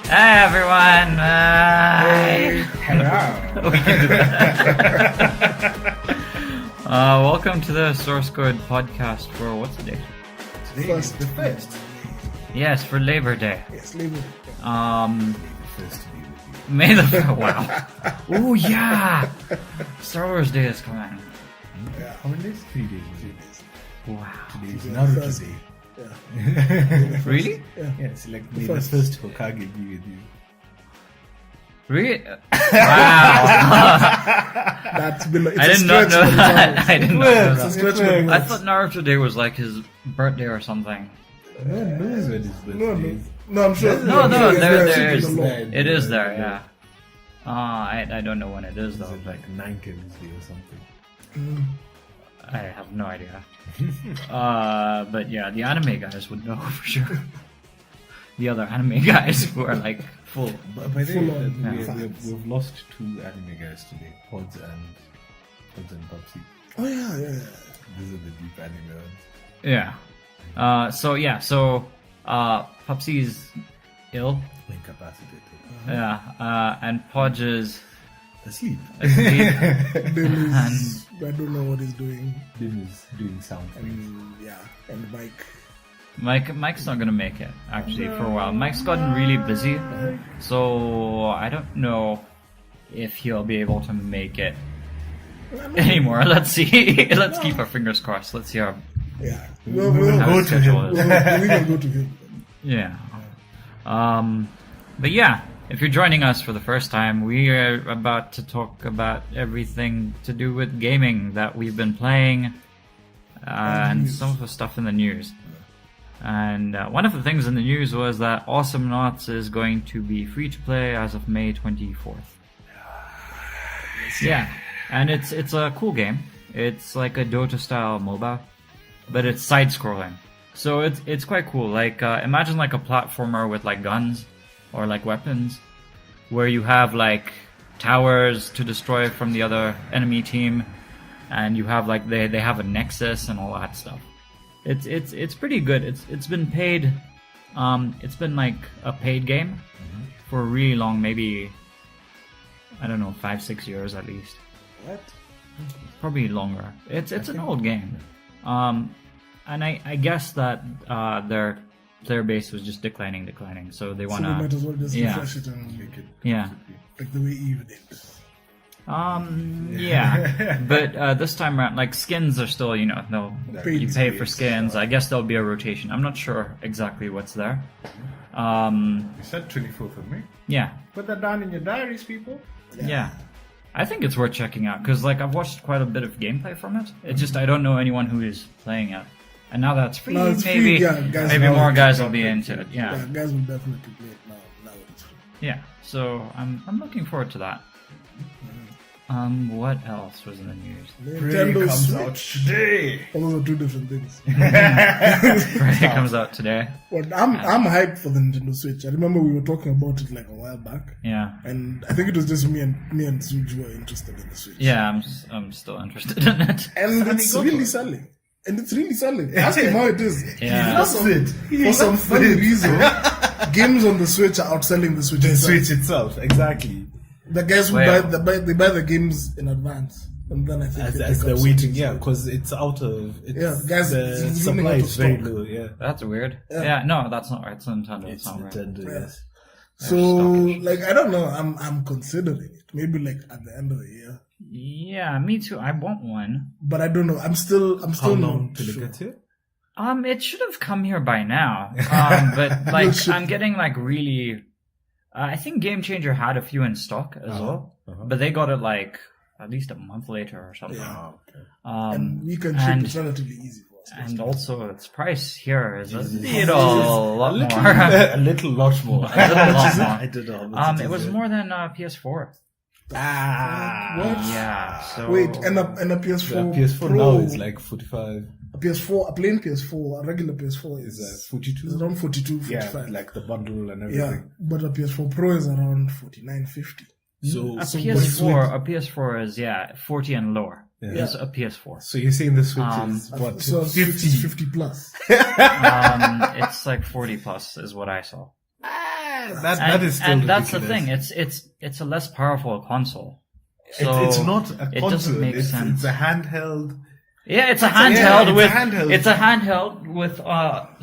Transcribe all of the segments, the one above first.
Hey everyone! Hello. We can do that. Welcome to the Source Code podcast for what's the day? Today is the first. Yes, for Labor Day. Yes, Labor Day. First to be with you. May the wow. Oh yeah, Star Wars Day is coming. Yeah. How many days? 3 days. 3 days. Wow. Today is Yeah, Naruto first. Day. Yeah. Really? Yeah. Yes, like The may the first. first Hokage be with you. Really? Wow. That's been. It's I a did not stretch know for the that. times. I did not know It's a that. stretch for the I times. thought Naruto Day was like his birthday or something. No one knows when his birthday No, no, is. no. I'm sure. No, I'm no, sure it's there there is. in the law. It is there, yeah. I don't know when it is Is though. it like 9th Day or something? I have no idea. But yeah, the anime guys would know for sure. The other anime guys who are like full. But by the way, Full on we've lost 2 anime guys today. Pods and Popsy. Oh yeah, yeah. These are the deep anime ones. Yeah. So Pupsy's ill. Incapacitated. Yeah. And Podge is Asleep. asleep. Dim is. I don't know what he's doing. Dim is doing sound things. And yeah, and Mike. Mike's not gonna make it actually for a while. Mike's gotten really busy, so I don't know if he'll be able to make it anymore. Let's see. Let's keep our fingers crossed. Let's see how. Yeah. We'll how go his to schedule him. is. We can go to him. Yeah. But yeah, if you're joining us for the first time, we are about to talk about everything to do with gaming that we've been playing, and news. some of the stuff in the news. And one of the things in the news was that Awesome Knots is going to be free to play as of May 24th. Yeah, and it's a cool game. It's like a Dota style MOBA, but it's side scrolling. So it's quite cool. Like imagine like a platformer with like guns or like weapons, where you have like towers to destroy from the other enemy team, and you have like they have a nexus and all that stuff. It's pretty good. It's been paid. It's been like a paid game for a really long, maybe I don't know, 5-6 years at least. What? Probably longer. It's an old game. And I guess that their player base was just declining, so they So we wanna might as well just yeah. refresh it and Make it yeah. like the way Eve did. Yeah, but this time around, like skins are still, you Paid you pay for skins. skins. I guess there'll be a rotation. I'm not sure exactly what's there. You said 24th of May. Yeah, Put that down in your diaries, people. yeah. I think it's worth checking out because like I've watched quite a bit of gameplay from it. It's just I don't know anyone who is playing it, and now that it's free, Now it's free, maybe yeah, guys maybe now more it's guys will be into it. Yeah, Yeah, guys will definitely play it now. Now it's free. yeah. So I'm looking forward to that. What else was in the news? Nintendo comes out Switch. today. Those are two different things. Prey comes out today. But I'm hyped for the Nintendo Switch. I remember we were talking about it like a while back, Yeah. and I think it was just me and Suj were interested in the Switch. Yeah, I'm still interested in it. and it's really selling. And it's really selling. Ask him how it is. Yeah. He loves it. For some funny reason, games on the Switch are outselling the Switch The itself. Switch itself, exactly. The guys who Well- they buy the games in advance, and then I think As they they're pick up waiting, something. yeah, because it's out of. It's, Yeah, guys, the it's running supply out of is very stock. low, yeah. That's weird. Yeah. Yeah, no, that's not right. It's Nintendo. It's not right. Nintendo, Yeah. yes. So, stockish. like, I don't know. I'm considering it. Maybe like at the end of the year, Yeah, me too. I want one. but I don't know. I'm still How long not till it sure. gets here? It should have come here by now. But like, should- I'm getting like really. I think Game Changer had a few in stock as well, but they got it like at least a month later or something. Yeah. okay. And we can ship. and- It's relatively easy for us. And also, its price here is a Jesus. little lot more. A little lot more. A little lot more. I don't know. how much It was is. more than PS4. What? Yeah. So Wait, and a PS4. The PS4 Pro, now is like 45. a PS4, a plain PS4, a regular PS4 Is is 42? around 42, 45. Yeah, like the bundle and Yeah, everything. but a PS4 Pro is around 49, 50. So, a So PS4 is 40 and lower. Yeah. It's a PS4. so you're saying the Switch is Uh, what? So 50? it's 50 plus. It's like 40 plus is what I saw. That is still that's the ridiculous. thing. It's a less powerful console. So It's not a it console. doesn't make It's sense. a handheld. Yeah, it's a handheld with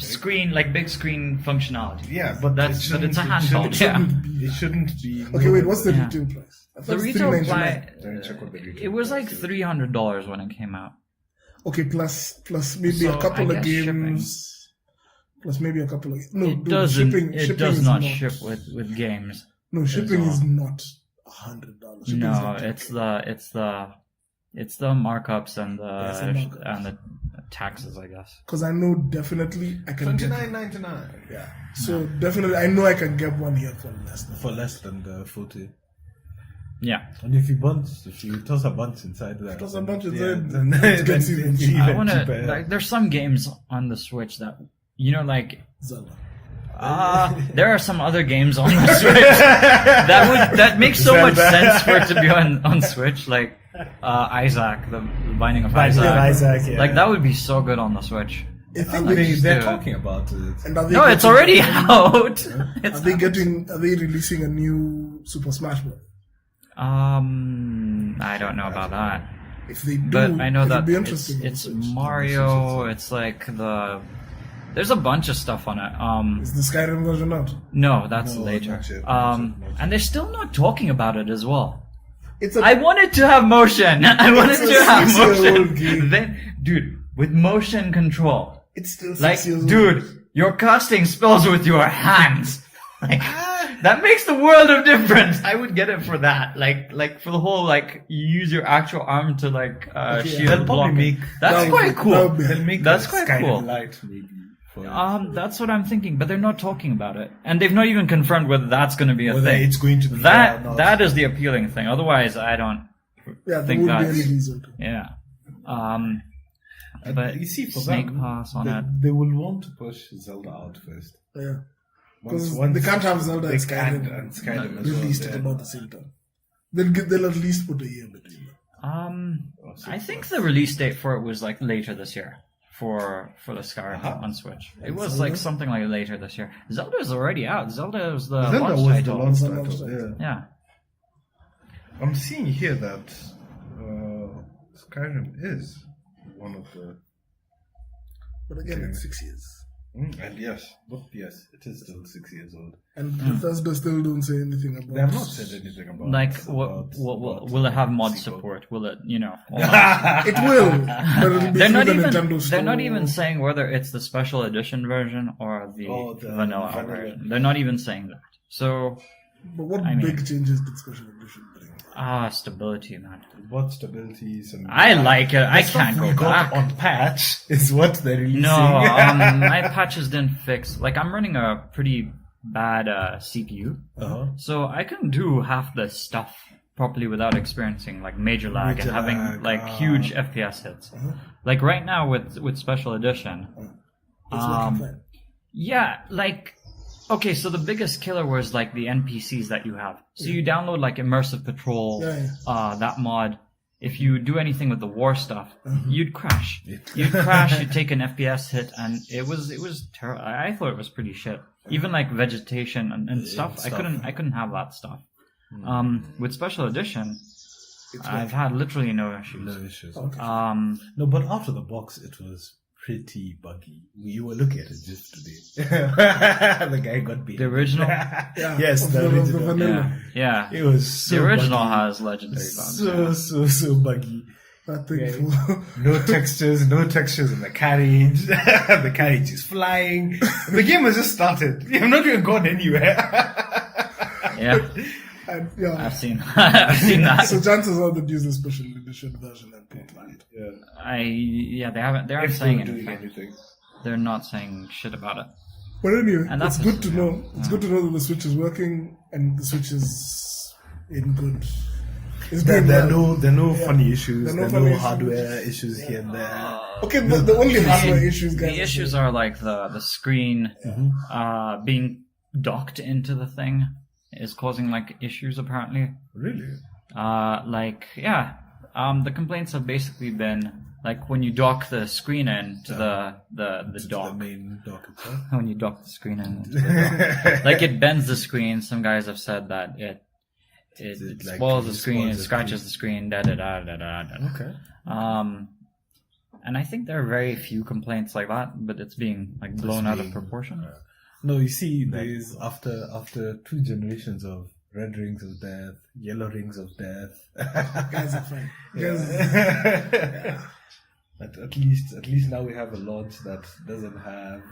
screen, like big screen functionality. Yeah, but it's a handheld. It shouldn't be. Okay, wait, what's the Yeah. retail price? I thought The it's retail $3.99. price, Don't check what the retail it was price like is. $300 when it came out. Okay, plus maybe So, a couple I of guess games. Plus maybe a couple of no. It dude, doesn't. shipping It does is not ship with games. No, shipping all. is not $100. No, it's the markups and Yes, the markups. the taxes, I guess. because I know definitely I can get. $29.99. Yeah, so definitely I know I can get one here for less. For less than the 40. Yeah, And if you toss a bunch inside there, Toss a bunch inside, then it gets then even it's cheaper. I want to cheaper. like. There's some games on the Switch that like. Zelda. There are some other games on the Switch that makes so much sense for it to be on Switch, like Isaac, the Binding of Isaac. yeah. Like that would be so good on the Switch. I think They're to- talking about it. and are they No, it's getting- already out. Are they releasing a new Super Smash Bros? I don't know about that, If they do, but I know it'll that be it's, interesting. on it's Switch. Mario. It's like there's a bunch of stuff on it. Is the Skyrim version out? No, that's No, later. not yet, not yet. And they're still not talking about it as well. It's a I wanted to have motion. I wanted a to have 6-year-old motion. game. Then, dude, with motion control, it's still 6 like, years old. dude, you're casting spells with your hands. Like, that makes the world of difference. I would get it for that. Like for the whole, like, you use your actual arm to, like, shield They'll probably block. make. That's that quite would- cool. that would be- They'll make That's the quite Skyrim cool. Light maybe. For That's what I'm thinking, but they're not talking about it, and they've not even confirmed whether that's going to be a whether thing. it's going to be there or not. That is the appealing thing. Otherwise, I don't Yeah, there think would be that's any reason to. yeah. And But you see, for Snake them, Pass on they, it. they will want to push Zelda out first. Yeah, Once because they can't have Zelda and they can't, Skyrim and Skyrim as well. released at yeah. about the same time. They'll at least put a year between them. I think the release date for it was like later this year for the Skyrim Uh-huh. on Switch. It And was Zelda? like something like later this year. Zelda is already out. Zelda was the Zelda launch was title. the launch The title. launch Yeah. Yeah. I'm seeing here that Skyrim is one of the. But again, Okay. it's 6 years. And yes, it is still 6 years old. And Bethesda still don't say anything about They have not said anything about Like, about will it have mod sequel. support? Will it, all that? It will, but it'll be They're through not the even. Nintendo Store. They're not even saying whether it's the special edition version or the, Or the vanilla vanilla. version. They're not even saying that. So, But what I mean- big changes did Special Edition bring? stability, man. What stabilities and I like it. I The stuff can't we go got back. on patch is what they're releasing. No, my patches didn't fix. Like, I'm running a pretty bad CPU, Uh-huh. so I can do half the stuff properly without experiencing like major lag Major and having lag, like huge FPS hits. Like right now with special edition, It's working fine. yeah, like okay, so the biggest killer was like the NPCs that you have. So you download like Immersive Patrol, Yeah, that mod. If you do anything with the war stuff, you'd crash. You'd crash. You'd take an FPS hit, and it was terrible. I thought it was pretty shit. Even like vegetation and stuff, I couldn't have that stuff. With special edition, I've had literally no issues. No issues. Okay. No, but out of the box, it was pretty buggy. You were looking at it just today. The guy got beat. The original, Yes, of the the original. vanilla. yeah. It was so The original buggy. has legendary bugs. So buggy. That thing for No textures in the carriage. The carriage is flying. The game has just started. You have not even gone anywhere. Yeah, and, I've seen that. So chances are they'd use the Special Edition version and put that. They aren't If saying they're doing anything. anything. They're not saying shit about it. But anyway, And it's that's good to know. It's good to know that the Switch is working and the Switch is in good. It's doing There are well. no funny issues. There are no There are funny no issues. hardware issues here and there. Okay, but the only hardware issues, guys. The issues are like the screen being docked into the thing is causing like issues apparently. Really? The complaints have basically been like when you dock the screen in to the To dock. the main dock itself. When you dock the screen in, to the dock. Like it bends the screen. Some guys have said that it like, spoils the it screen, spoils it the scratches the screen, da da da da da da. Okay. And I think there are very few complaints like that, but it's being like blown out of proportion. No, you see, there's after 2 generations of red rings of death, yellow rings of death. Guys are fine. Guys, At least now we have a launch that doesn't have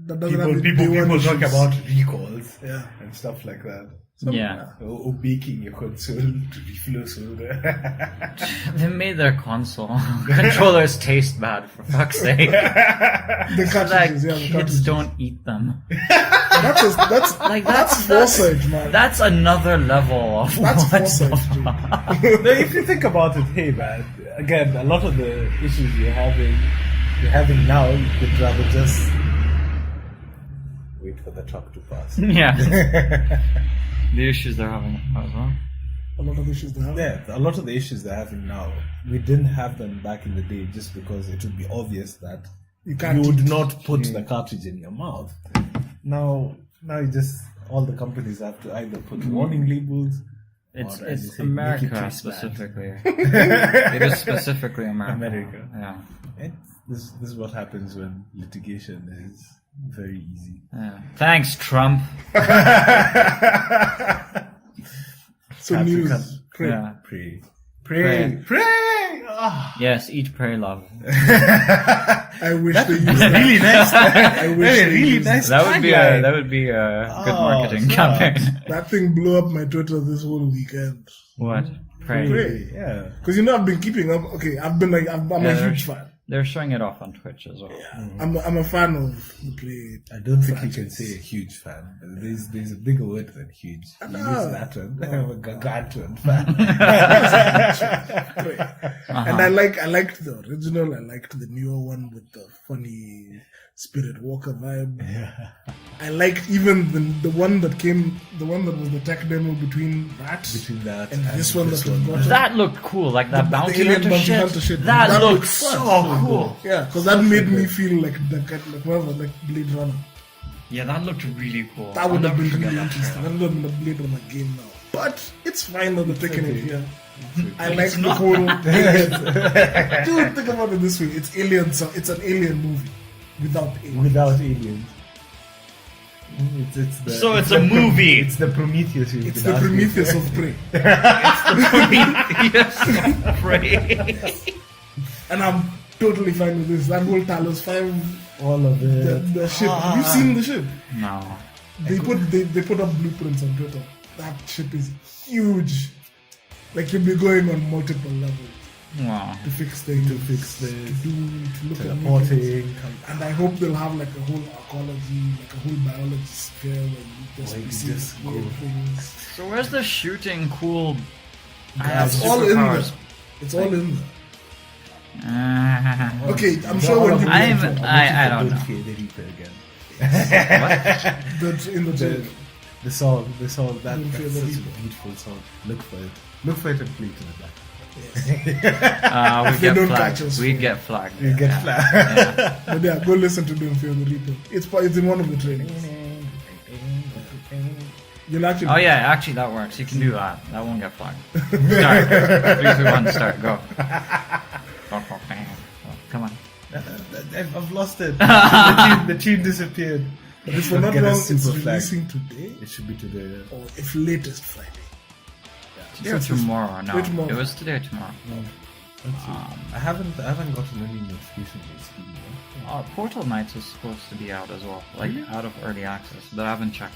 that doesn't have the people day one talk issues. about recalls Yeah. and stuff like that. Yeah. Or baking your console to reflow soda. They made their console controllers taste bad, for fuck's sake. The So that cartridges, yeah, the kids cartridges. don't eat them. That's Like that's foresight, man. That's another level of That's what's foresight, dude. No, if you think about it, hey man, again, a lot of the issues you're having now, you could rather just wait for the truck to pass. Yeah. The issues they're having as well. A lot of issues they have. Yeah, a lot of the issues they're having now, we didn't have them back in the day just because it would be obvious that You can't would eat. not put the cartridge in your mouth. Now you just, all the companies have to either put warning labels. It's or, as you it's say, make it America taste bad. specifically. It is specifically America. America. Yeah. This is what happens when litigation is very easy. Yeah. Thanks, Trump. So African. news. Pray. Yeah. Pray. Ah. Yes, eat, pray, love. I wish they used that. Really nice. I wish Really, they really used nice. That would be a good marketing shucks. campaign. that thing blew up my Twitter this whole weekend. What? Pray. Pray. Yeah. Because I've been keeping up. Okay, I'm a huge fan. They're showing it off on Twitch as well. I'm a fan of the play. I don't think you can say a huge fan. There's a bigger word than huge. You use that one. I'm a gargantuan fan. And I liked the original. I liked the newer one with the funny Spirit Walker vibe. Yeah. I liked even the one that was the tech demo between that and this one that was got. That looked cool, like that The bounty alien hunter bounty shit. hunter shit. That That looked looked so fun. cool. Yeah, because that made me feel like whoever, like Blade Runner. Yeah, that looked really cool. That would I'll have never been forget really that interesting. trailer. That would have been a Blade Runner game now. But it's fine that they're taking it here. I like It's the not. whole. Dude, think about it this way: it's alien. So it's an alien movie without aliens. Without aliens. It's So it's a movie. It's the Prometheus. It's the Prometheus of Prey, Yes, pray. and I'm totally fine with this. That whole Talos 5, All of it. the ship. You've seen the ship. No. They put up blueprints on Twitter. That ship is huge. Like you'll be going on multiple levels Wow. to fix things, To fix this, to look at teleporting. meetings. And I hope they'll have like a whole ecology, like a whole biology sphere where you just, Where you see just weird go. things. So where's the shooting cool? It's all in there. It's all in there. Okay, I'm sure when you I don't know. Fear the Reaper again. in the trailer. The song, that's Don't fear such the a Reaper. beautiful song. Look for it and play it in the back. We they get don't flagged. catch us We for it. get flagged. You get Yeah. flat. But yeah, go listen to Don't Fear the Reaper. It's in one of the trailers. You'll actually. Oh yeah, actually that works. You can do that. That won't get flagged. Start. 3, 2, 1, start. Go. Come on. I've lost it. The tune disappeared. But if we're not Get a wrong, it's super flag. releasing today, It should be today. Yeah. or if latest Friday. Today or tomorrow? No, Today or tomorrow. it was today or tomorrow. I haven't gotten any notification on Steam. Yeah? Portal Knights was supposed to be out as well, like out of early access, but I haven't checked.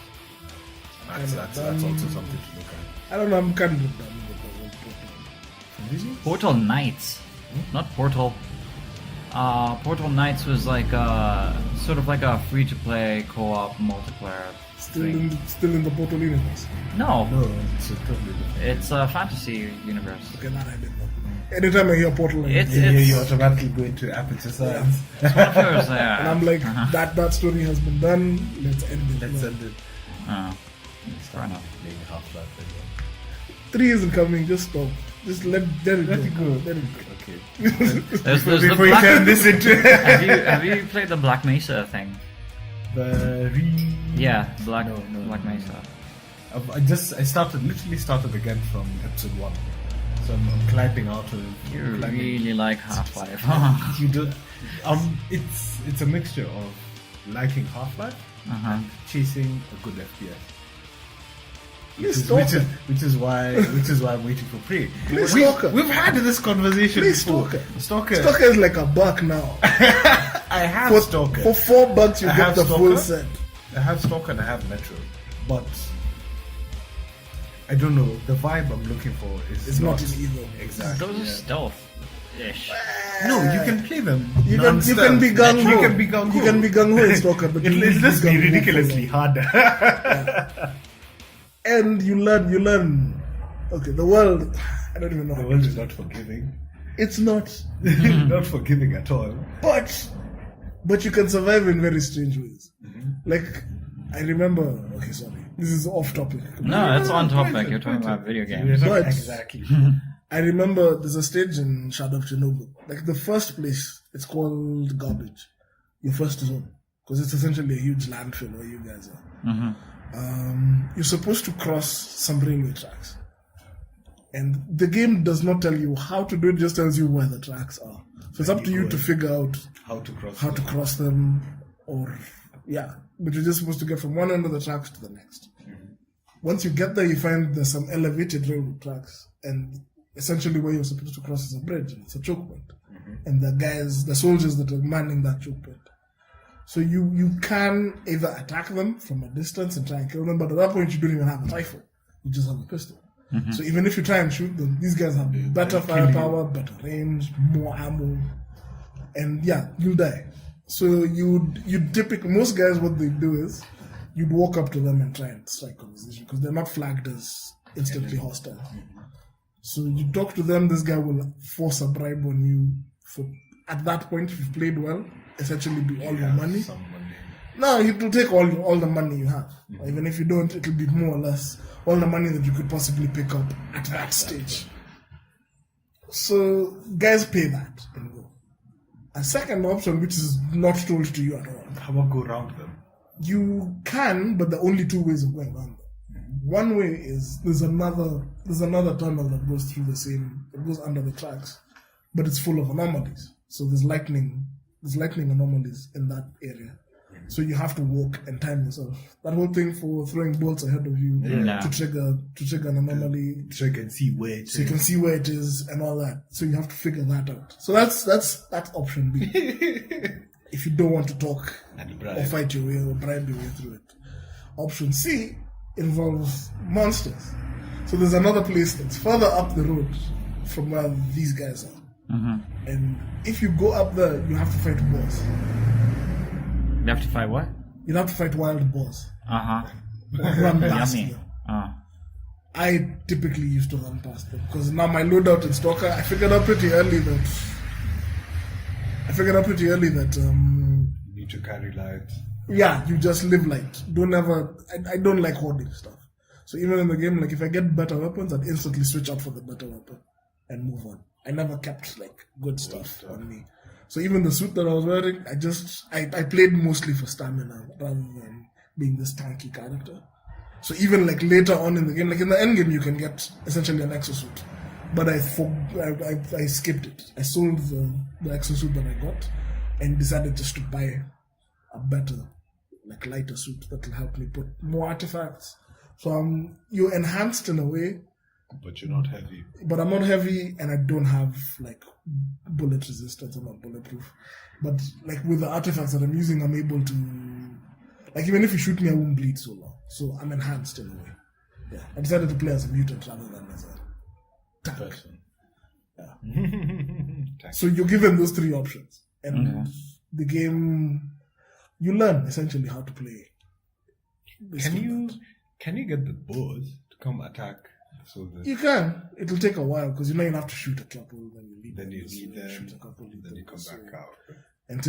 That's also something to look at. I don't know, I'm kind of done with the whole Portal. Really? Portal Knights, not Portal. Portal Knights was like sort of like a free-to-play co-op multiplayer thing. Still in the Portal universe. No, No, it's a totally different. it's a fantasy universe. Okay, that I didn't know. Anytime I hear Portal, You automatically go into Aperture Science. It's one of those, and I'm like, that story has been done. Let's end it. Let's now. end it. Fair enough. Playing Half-Life again. 3 isn't coming. Just stop. Just let it go. Let it go. Let it go. Okay. There's the Before you Black, turn this into have you played the Black Mesa thing? Yeah, Black Mesa. I literally started again from episode 1. So I'm climbing out of. You really like Half-Life. You do. It's a mixture of liking Half-Life and chasing a good FPS. Which is why I'm waiting for Prey. Stalker. We've had this conversation before. Stalker is like $1 now. I have Stalker. For $4 you I get have the full Stalker. set. I have Stalker and I have Metro, but I don't know. The vibe I'm looking for is Not in either. exactly. Those are stealth-ish. No, you can play them. You can be gung ho. You can be gung ho. You can be gung ho in Stalker, but It'll just be ridiculously harder. And you learn. Okay, the world. I don't even know. The world is not forgiving. It's not, Not forgiving at all. but you can survive in very strange ways. Like I remember. Okay, sorry. This is off topic. No, it's on topic. You're talking about video games. But- Exactly. I remember there's a stage in Shadow of Chernobyl. Like the first place, it's called Garbage. Your first zone. Because it's essentially a huge landfill where you guys are. You're supposed to cross some railway tracks. And the game does not tell you how to do it, just tells you where the tracks are. So it's up to you to figure out How to cross. how to cross them, or but you're just supposed to get from one end of the tracks to the next. Once you get there, you find there's some elevated railroad tracks, and essentially where you're supposed to cross is a bridge, and it's a choke point. And the soldiers that are manning that choke point. So you can either attack them from a distance and try and kill them, but at that point you don't even have a rifle. You just have a pistol. So even if you try and shoot them, these guys have better firepower, better range, more ammo, and you'll die. So you typically, most guys, what they do is you'd walk up to them and try and strike conversation because they're not flagged as instantly hostile. So you talk to them, this guy will force a bribe on you. At that point, if you've played well, essentially be all your money. Some money. No, he will take all the money you have. Even if you don't, it'll be more or less all the money that you could possibly pick up at that stage. So guys pay that and go. A second option, which is not told to you at all. How about go around them? You can, but there are only two ways of going around them. One way is there's another tunnel that goes through it goes under the tracks, but it's full of anomalies. So there's lightning anomalies in that area. So you have to walk and time yourself. That whole thing for throwing bolts ahead of you to trigger an anomaly, So you can see where it so you can see where it is and all that. So you have to figure that out. So that's option B. If you don't want to talk or fight your way or bribe your way through it. Option C involves monsters. So there's another place that's further up the road from where these guys are. And if you go up there, you have to fight boars. You have to fight what? You'll have to fight wild boars. Or run past Yummy. them. I typically used to run past them because now my loadout in Stalker, I figured out pretty early that you need to carry light. you just live light. I don't like hoarding stuff. So even in the game, like if I get better weapons, I'd instantly switch out for the better weapon and move on. I never kept like good stuff on me. So even the suit that I was wearing, I played mostly for stamina rather than being this tanky character. So even like later on in the game, like in the end game, you can get essentially an exosuit. But I skipped it. I sold the exosuit that I got and decided just to buy a better, like lighter suit that will help me put more artifacts. So you're enhanced in a way, But you're not heavy. but I'm not heavy and I don't have like bullet resistance. I'm not bulletproof. But like with the artifacts that I'm using, I'm able to, like even if you shoot me, I won't bleed so long. So I'm enhanced in a way. Yeah, I decided to play as a mutant rather than as a tank. Person. So you're given those three options, and the game, you learn essentially how to play. Can you get the boars to come attack the soldiers? You can. It'll take a while because you'll have to shoot a couple, then you leave Then you them, lead them, shoot a couple, leave then them, you come so- back out. But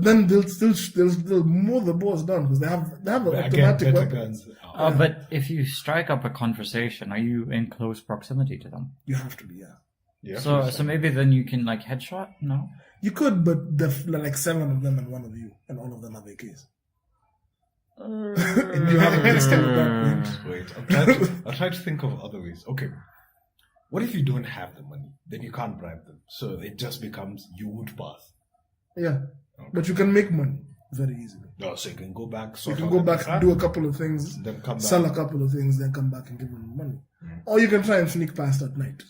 then they'll mow the boars down because they have automatic weapons. But if you strike up a conversation, are you in close proximity to them? You have to be, yeah. Yeah. So maybe then you can like headshot? No. You could, but there are like 7 of them and 1 of you, and all of them have AKs. And you have a pistol at that point. Wait, I'll try to think of other ways. Okay. What if you don't have the money? Then you can't bribe them. So it just becomes you would pass. Yeah, but you can make money very easily. No, so you can go back. You can go back, do a couple of things, then come back. sell a couple of things, then come back and give them money. Or you can try and sneak past at night.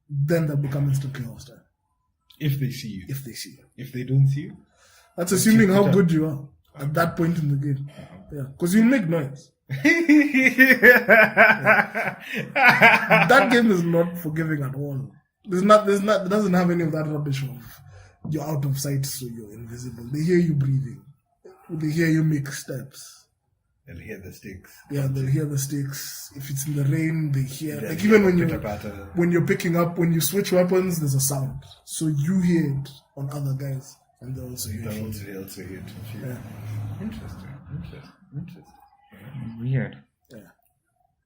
Then they'll become instantly hostile. If they see you. If they see you. If they don't see you. That's assuming how good you are at that point in the game. Yeah, because you make noise. That game is not forgiving at all. It doesn't have any of that rubbish of you're out of sight, so you're invisible. They hear you breathing. They hear you make steps. They'll hear the sticks. Yeah, they'll hear the sticks. If it's in the rain, they hear. Like even when you're picking up, when you switch weapons, there's a sound. So you hear it on other guys, and they also hear it. They also hear it. Yeah. Interesting. Weird. Yeah.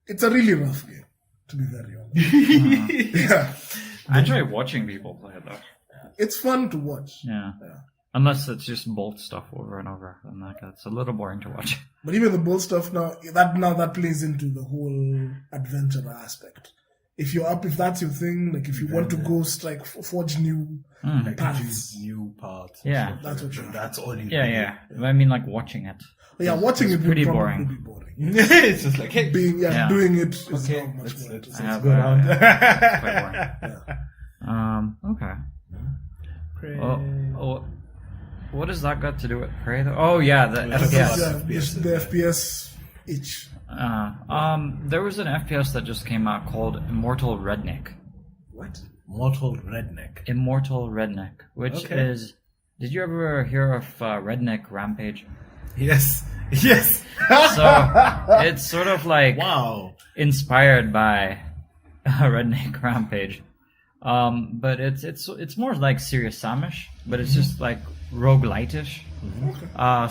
It's a really rough game, to be very honest. Yeah. I enjoy watching people play it though. It's fun to watch. Yeah. Unless it's just bolt stuff over and over, then it's a little boring to watch. But even the bolt stuff that plays into the whole adventure aspect. If that's your thing, like if you want to go strike, forge new paths. New paths. Yeah. That's what you That's all you Yeah. I mean, like watching it. Yeah, watching it would pretty probably boring. be boring. It's just like, hey. Doing it is Okay, not much more. let's I have, go around. it's quite boring. Okay. Pray. Oh, what does that got to do with Prey though? Oh yeah, the That's FPS. The FPS itch. There was an FPS that just came out called Immortal Redneck. What? Mortal Redneck. Immortal Redneck, which Okay. is. Did you ever hear of Redneck Rampage? Yes. So it's sort of like Wow. inspired by Redneck Rampage, but it's more like Serious Samish, but it's just like roguelite-ish.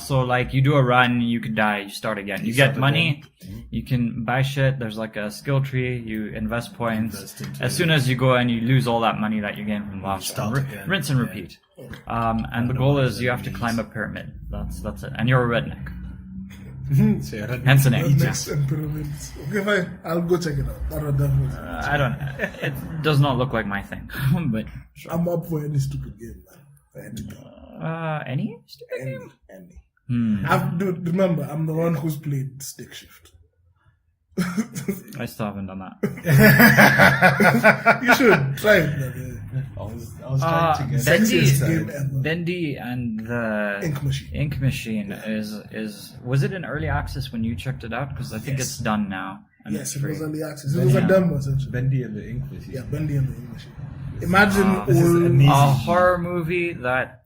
So like you do a run, you could die, you start again. You get money, you can buy shit. There's like a skill tree. You invest points. As soon as you go and you lose all that money that you gain from last, start again. rinse and repeat. And the goal is you have to climb a pyramid. That's it. And you're a redneck. So you're Redneck. Hence the name. Yeah. Rednecks and pyramids. Okay, fine. I'll go check it out. That would definitely. I don't. It does not look like my thing, but I'm up for any stupid game, man. I had to go. any. Any. Dude, remember, I'm the one who's played Stick Shift. I still haven't done that. You should try it, brother. I was trying to get Sexiest game ever. Bendy and the Ink Machine. is was it in early access when you checked it out? Because I think Yes. it's done now. And Yes, it's it free. was early access. It was a demo, essentially. Bendy and the Ink Machine. Yeah, Bendy and the Ink Machine. Imagine This is all. amazing. A horror movie that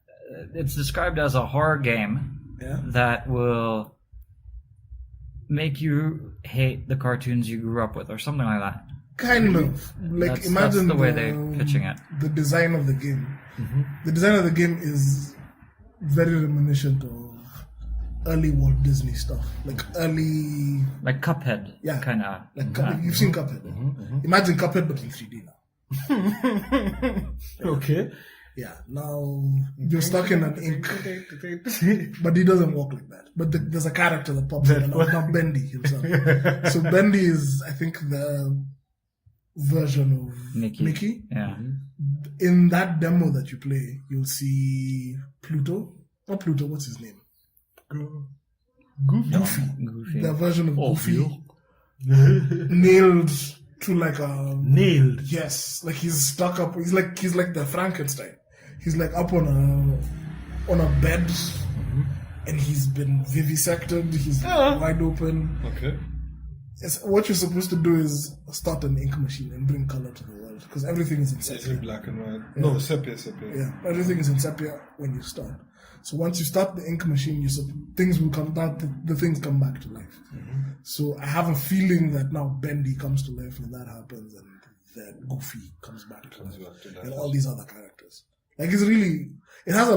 it's described as a horror game Yeah. that will make you hate the cartoons you grew up with, or something like that. Kind of. Like, That's imagine the way they're pitching it. The design of the game. The design of the game is very reminiscent of early Walt Disney stuff. Like early. Like Cuphead, Yeah. kind of. Like Cuphead. You've seen Cuphead. Imagine Cuphead, but in 3D now. Okay. Yeah. Now you're stuck in an ink. But he doesn't walk like that. But there's a character that pops in, and not Bendy himself. So Bendy is, I think, the version of Mickey. Yeah. In that demo that you play, you'll see Pluto. Not Pluto, what's his name? Goofy. Goofy. The version of Goofy. Nailed to like a... Nailed. Yes. Like he's stuck up. He's like the Frankenstein. He's like up on a bed. And he's been vivisected. He's wide open. Okay. What you're supposed to do is start an ink machine and bring color to the world, because everything is in It's sepia. in black and white. No, sepia. Yeah, everything is in sepia when you start. So once you start the ink machine, things will come down. The things come back to life. So I have a feeling that now Bendy comes to life when that happens, and then Goofy comes back to life, and all these other characters. Like it's really, it has not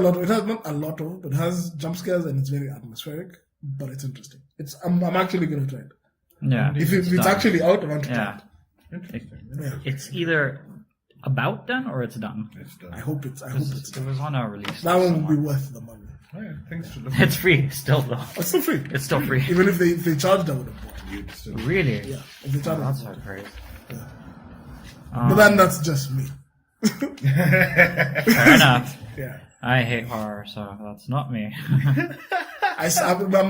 a lot of, but it has jump scares and it's very atmospheric. But it's interesting. I'm actually gonna try it. Yeah. If it's done. actually out, I want to try Yeah. it. It's either about done or it's done? It's done. I hope it's It done. was on a release. That one will be worth the money. Yeah, thanks to look It's free still though. It's still free. It's still free. Even if they charged, I would have bought it. you still. Really? Yeah, if they Oh, charged, I that's would have hard praise. bought it. But then that's just me. Fair enough. Yeah. I hate horror, so that's not me. I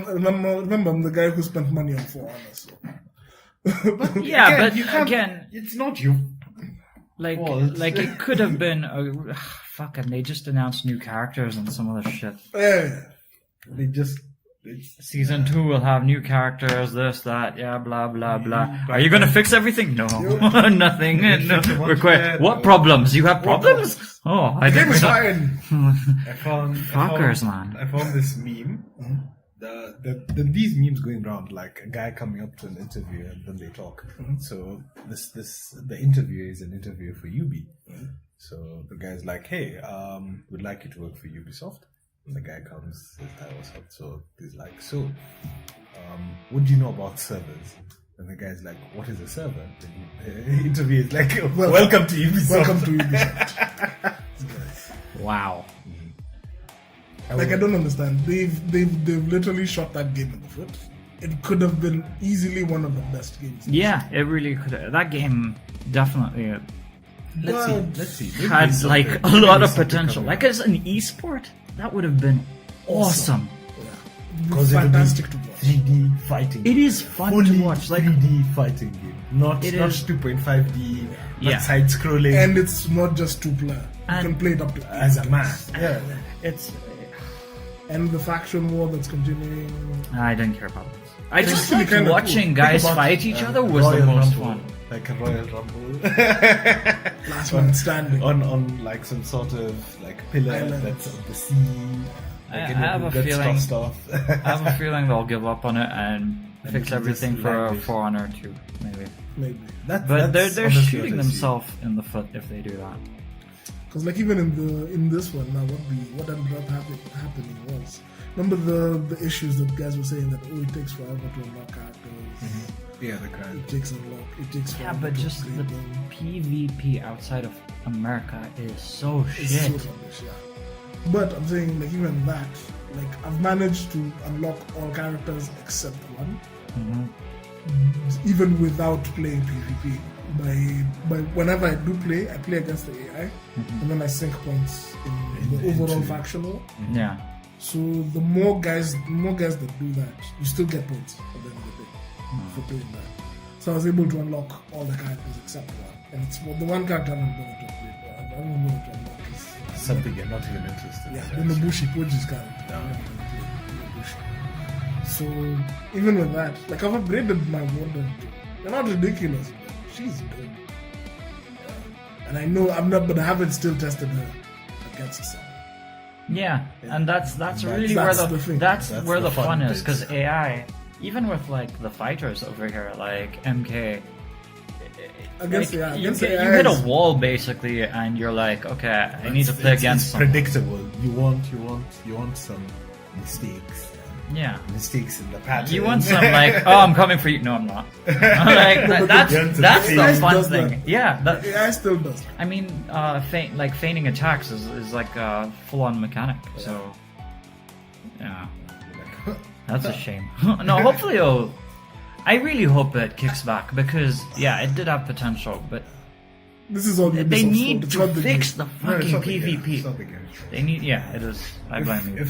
remember I'm the guy who spent money on For Honor. So. Yeah, Again, but you can't- again, It's not you. like Well, it could have been a fuck, and they just announced new characters and some other shit. Yeah. They just. It's, Season 2 will have new characters, this, that, yeah, blah, blah, blah. Are you gonna fix everything? No. Nothing. No. We're quite, what problems? You have problems? Oh, I Game think is we're not. fine. I found. Fuckers, man. I found this meme. These memes going around, like a guy coming up to an interview and then they talk. So the interview is an interview for Ubi. So the guy's like, "Hey, would like you to work for Ubisoft." And the guy comes, says, "Hi, what's up?" So he's like, "So, what do you know about servers?" And the guy's like, "What is a server?" And the interview is like, "Welcome to Ubisoft." Welcome to Ubisoft. Wow. Like I don't understand. They've literally shot that game in the foot. It could have been easily one of the best games. Yeah, it really could have. That game definitely Let's see. Maybe had there's like something- a maybe lot there's of something potential. coming Like up. as an esport, that would have been awesome. Yeah. Because it'll be Fantastic to watch. 3D fighting. It is fun Fully to watch. Like 3D fighting game, not It not is- 2.5D, Yeah. not side scrolling. And it's not just 2-player. You And- can play it up to 8 as a players. man, yeah. it's. And the faction war that's continuing. I didn't care about this. I just actually liked kinda cool. watching Think guys about, fight each other was the Royal most Rumble, fun. like a Royal Rumble Last man standing. on like some sort of like pillar Island. that's of the sea. I Like have a gets feeling- tossed off. I have a feeling they'll give up on it and And fix it'll everything just for land it. For Honor 2, maybe. Maybe. That- But that's they're honestly shooting what I see. themselves in the foot if they do that. Because like even in this one now, what ended up happening was, remember the issues that guys were saying that it takes forever to unlock characters. Yeah, the kind. It takes Yeah, forever but to just the upgrade them. PvP outside of America is so It's shit. so rubbish, yeah. But I'm saying like even that, like I've managed to unlock all characters except one, even without playing PvP. By whenever I do play, I play against the AI, and then I sync points in the overall faction war. Yeah. So the more guys that do that, you still get points at the end of the day for doing that. So I was able to unlock all the characters except one, and it's the one character I haven't bothered to upgrade. I haven't bothered to unlock is Something you're not even interested yeah, in. the Nobushi Koji's character. I haven't played Nobushi. So even with that, like I've upgraded my Wonder. They're not ridiculous, but she's good. Yeah. And I know I'm not, but I haven't still tested her against someone. Yeah, and that's really that's where the thing. that's That's where the the fun fun is bit. because AI, even with like the fighters over here, like MK, Against like, AI, you, against get- AI you hit a is- wall basically, and you're like, okay, I need to play against it's someone. predictable. You want some mistakes. Yeah, Mistakes in the pattern. you want some like, oh, I'm coming for you. No, I'm not. Like that's the AI fun does thing. that. Yeah, that, AI still does. I mean, feigning attacks is like a full-on mechanic. So, yeah, that's a shame. No, hopefully I really hope it kicks back because yeah, it did have potential, but This is all they Ubisoft's need fault. It's to not the fix game. the No, it's fucking not the game. PvP. It's not the game. They need, yeah, it is. I blame you.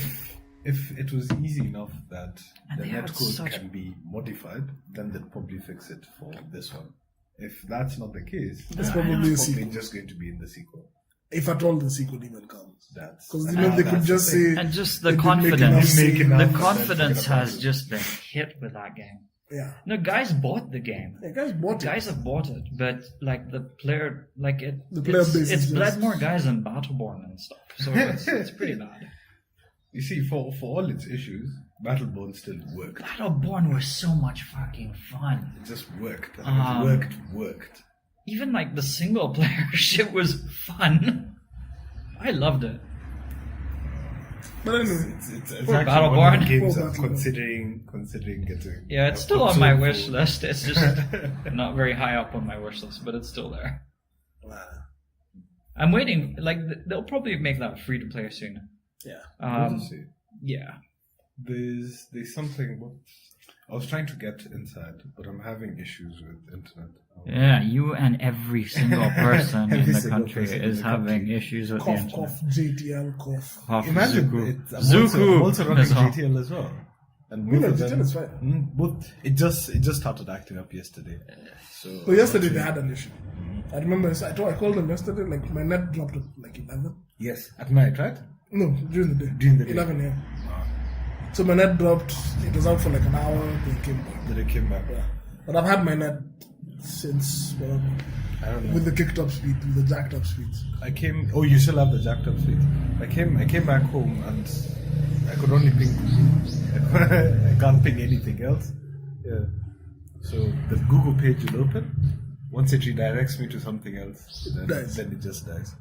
If it was easy enough that And the they had netcode such- can be modified, then they'd probably fix it for this one. If that's not the case, It's then probably a it's sequel. just going to be in the sequel. If at all the sequel even comes. That's Because they could that's just the thing. say And just they the didn't make enough confidence, Make enough the sense, confidence forget about has it. just been hit with that game. yeah. No, guys bought the game. Yeah, guys bought it. Guys have bought it, but like the player, like it, The player base it's is bled just- more guys than Battleborn and stuff. So it's pretty bad. You see, for all its issues, Battleborn still worked. Battleborn was so much fucking fun. It just worked. It worked. Even like the single player shit was fun. I loved it. But anyway, It's Poor actually Battleborn. one of the games Poor I'm Battleborn. considering getting. Yeah, it's still on my absorbed wish for. list. It's just not very high up on my wish list, but it's still there. I'm waiting. Like they'll probably make that free to play soon. Yeah. Yeah. There's something. I was trying to get inside, but I'm having issues with internet. Yeah, you and every single person in Every the single country person in is the having country. issues with the Cough, internet. cough, JTL, cough. Cough, Imagine Zuku. I'm also running as well. GTL as well. And You know, both of GTL them- is fine. Both it just started acting up yesterday. So Yesterday they had an issue. I remember I called them yesterday, like my net dropped at like 11. yes, at night, right? No, during the day. During the day. 11 a.m. So my net dropped, it was out for like an hour, then it came back. Then it came back. Yeah. But I've had my net since, whatever, I don't know. with the kicked up speed, with the jacked up speeds. I came. Oh, you still have the jacked up speed. I came back home and I could only ping. I can't ping anything else. Yeah. So the Google page will open. Once it redirects me to something else, Dies. then it just dies.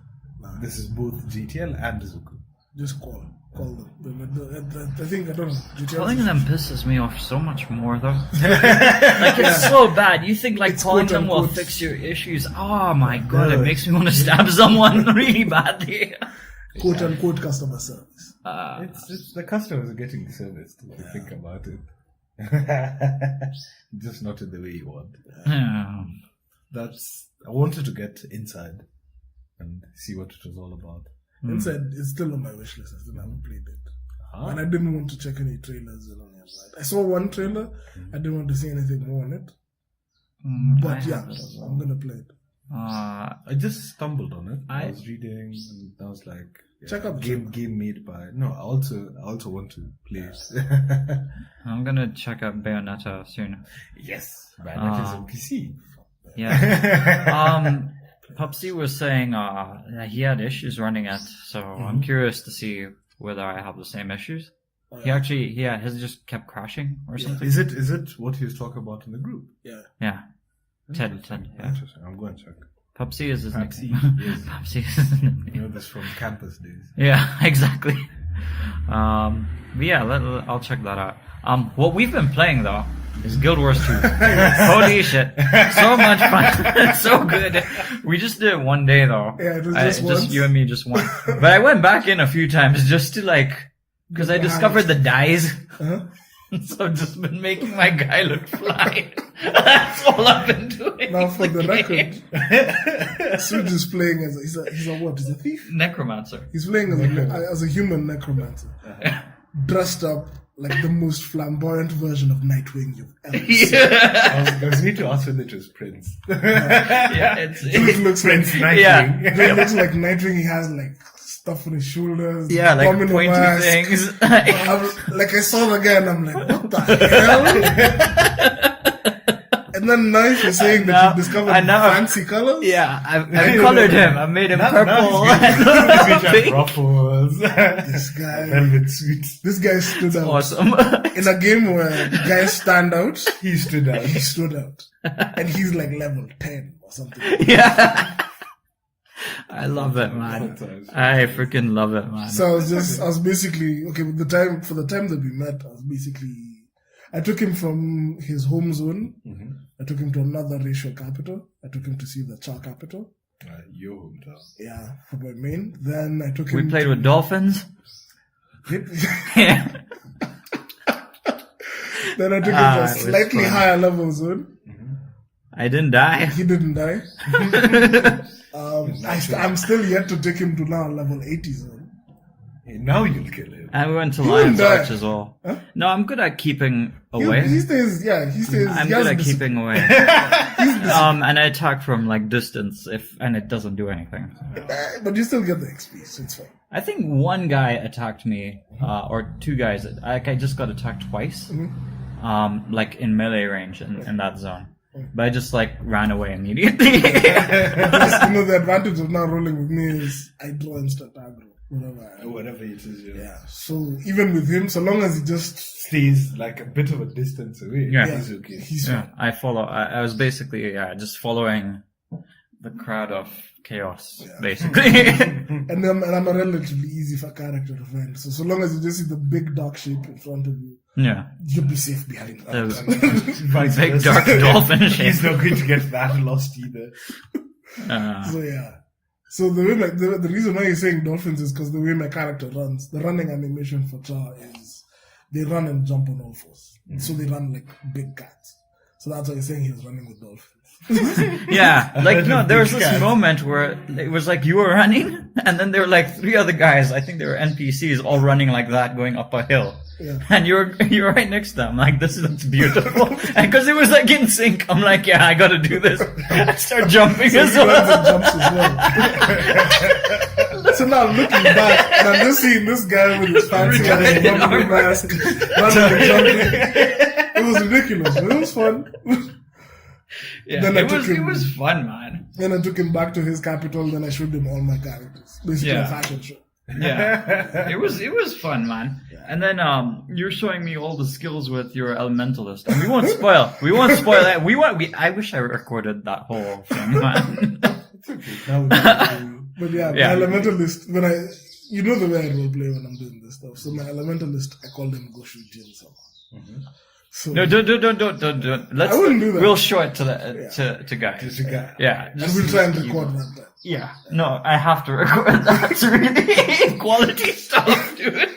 This is both GTL and Zuku. Just call them. I think, I don't know. GTL Calling them pisses me off so much more though. Like it's so bad. You think like It's calling quote them will unquote- fix your issues? Oh my god, it No. makes me want to stab someone really badly. quote unquote customer service. It's the customers are getting the service. If you think about it, just not in the way you want. Yeah. I wanted to get inside and see what it was all about. Inside, it's still on my wish list. I still haven't played it. And I didn't want to check any trailers and all that. I saw one trailer. I didn't want to see anything more on it. But yeah, I'm gonna play it. I just stumbled on it. I I- was reading and I was like, Check out the game made by. No, I also want to play it. I'm gonna check out Bayonetta soon. Yes, Bayonetta is on PC. Yeah. Pupsy was saying that he had issues running it, so I'm curious to see whether I have the same issues. He actually, his just kept crashing or something. Is it what he was talking about in the group? Yeah. Yeah. Ted, yeah. Interesting. I'm going to check. Pupsy is his Pupsy, nickname. yes. Pupsy is his nickname. You know this from campus days. Yeah, exactly. But yeah, I'll check that out. What we've been playing though is Guild Wars 2. Holy shit. So much fun. So good. We just did it one day though. Yeah, it was just once. you and me just one. But I went back in a few times just to like, cause I discovered the dyes. Uh-huh. So I've just been making my guy look fly. That's all I've been doing. Now for the game. record, Suj is playing as he's a what? He's a thief? Necromancer. He's playing as a human necromancer. Dressed up like the most flamboyant version of Nightwing you've ever seen. I was need to ask whether it was Prince. Yeah, It looks like Prince Nightwing. Yeah. It looks like Nightwing. He has like stuff on his shoulders. Yeah, like bomb in a pointy mask. things. I saw the guy and I'm like, what the hell? And then now you're saying that you discovered fancy colors? Yeah, I've colored him. I made him purple. Feature ruffles. This guy, Velvet suit. this guy stood out. Awesome. In a game where guys stand out, He stood out. he stood out. And he's like level 10 or something. Yeah. I love it, man. I freaking love it, man. So I was basically, okay, for the time that we met, I took him from his home zone. Mm-hmm. I took him to another racial capital. I took him to see the Cha capital. Your hometown. Yeah, for my main. Then I took him. We played with dolphins. Then Yeah. I took him to it a was slightly fun. higher level zone. I didn't die. He didn't die. I'm still yet to take him to now level 80 zone. Hey, now you'll kill him. And we went to He Lion's didn't die. Arch as well. Huh? No, I'm good at keeping He away. stays. I'm he good has at dis- keeping away. And I attack from like distance and it doesn't do anything. But you still get the XP, so it's fine. I think one guy attacked me, or two guys. I just got attacked twice, like in melee range in that zone. But I just like ran away immediately. The advantage of now rolling with me is I draw instant aggro. Whatever it is, Yeah. So even with him, so long as he just stays like a bit of a distance away, Yeah. he's okay. he's Yeah, I follow. I was basically just following the crowd of chaos, basically. and I'm a relatively easy for character to find. So long as you just see the big dark shape in front of you, Yeah, you'll be safe behind that. Vice big versa. dark dolphin shape. He's not going to get that lost either. So yeah. So the way the reason why he's saying dolphins is because the way my character runs, the running animation for Cha is they run and jump on all fours. So they run like big cats. So that's why he's saying he was running with dolphins. Yeah, like no, there was this moment where it was like you were running, and then there were like 3 other guys. I think they were NPCs, all running like that, going up a hill. Yeah. And you're right next to them. Like, this looks beautiful. And because it was like in sync, I'm like, yeah, I got to do this. I start jumping as He runs well. and jumps as well. So now looking back, and I'm just seeing this guy with his fancy bumblebee mask running and jumping. It was ridiculous, but it was fun. Yeah, Then I it took him- was fun, man. Then I took him back to his capital. Then I showed him all my characters, basically Yeah. a fashion show. Yeah, it was fun, man. And then you're showing me all the skills with your elementalist. And we won't spoil that. I wish I recorded that whole thing, man. But yeah, Yeah. my elementalist. You know the way I roleplay when I'm doing this stuff. So my elementalist, I call him go shoot Jin someone. So No, don't. Let's. I wouldn't do that. We'll show it to guys. There's a guy. Yeah, and we'll try and record that time. Yeah, no, I have to record that. It's really quality stuff, dude.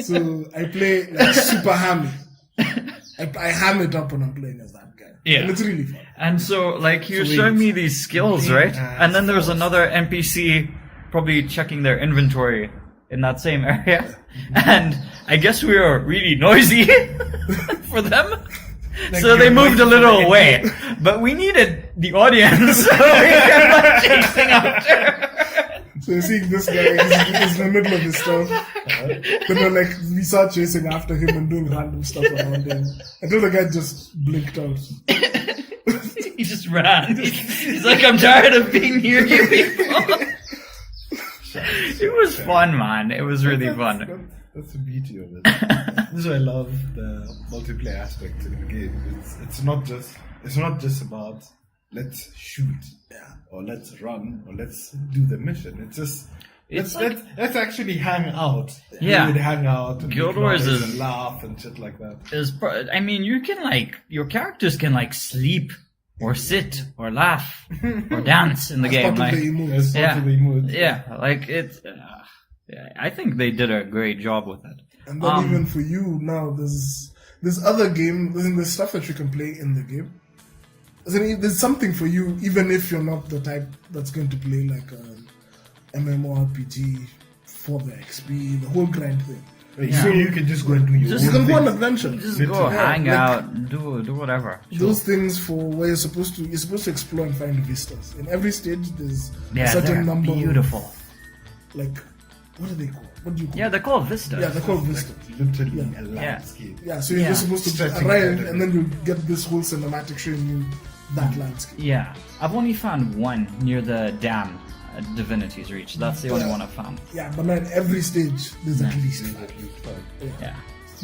So I play like super hammy. I ham it up when I'm playing as that guy. Yeah. And it's really fun. And so, like, you're showing me these skills, right? And then there's another NPC probably checking their inventory in that same area. And I guess we were really noisy for them. So they moved a little away. But we needed the audience. So we kept like, chasing after. So you're seeing this guy, he's in the middle of his stuff. Then we start chasing after him and doing random stuff around him. Until the guy just blinked out. He just ran. He's like, I'm tired of being near you people. It was fun, man. It was really fun. That's the beauty of it. This is why I love the multiplayer aspect in the game. It's not just about let's shoot, or let's run, or let's do the mission. It's just let's actually hang out. Yeah. We would hang out and Guild make Wars noise is- and laugh and shit like that. I mean, you can like, your characters can like sleep or sit or laugh or dance in the game. Part of Like, the emotes. It's Yeah. part of the mood. yeah, like it's. Yeah, I think they did a great job with it. And then even for you now, there's other game, there's stuff that you can play in the game. There's something for you, even if you're not the type that's going to play like an MMORPG for the XP, the whole grind thing. So you can just go and do your Just You own can go on thing. adventure. Just Literally. go hang like- out, do whatever. Those things for where you're supposed to explore and find vistas. In every stage, there's a Yeah, certain they're number. beautiful. Like, what are they called? What do you call? Yeah, they're called vistas. Yeah, they're called vistas. Literally Yeah. a landscape. Yeah, so you're Yeah. just supposed to Stretching arrive better. and then you get this whole cinematic showing you that landscape. Yeah, I've only found one near the dam at Divinity's Reach. That's the only one I've found. Yeah, but now in every stage, there's at least five. Yeah.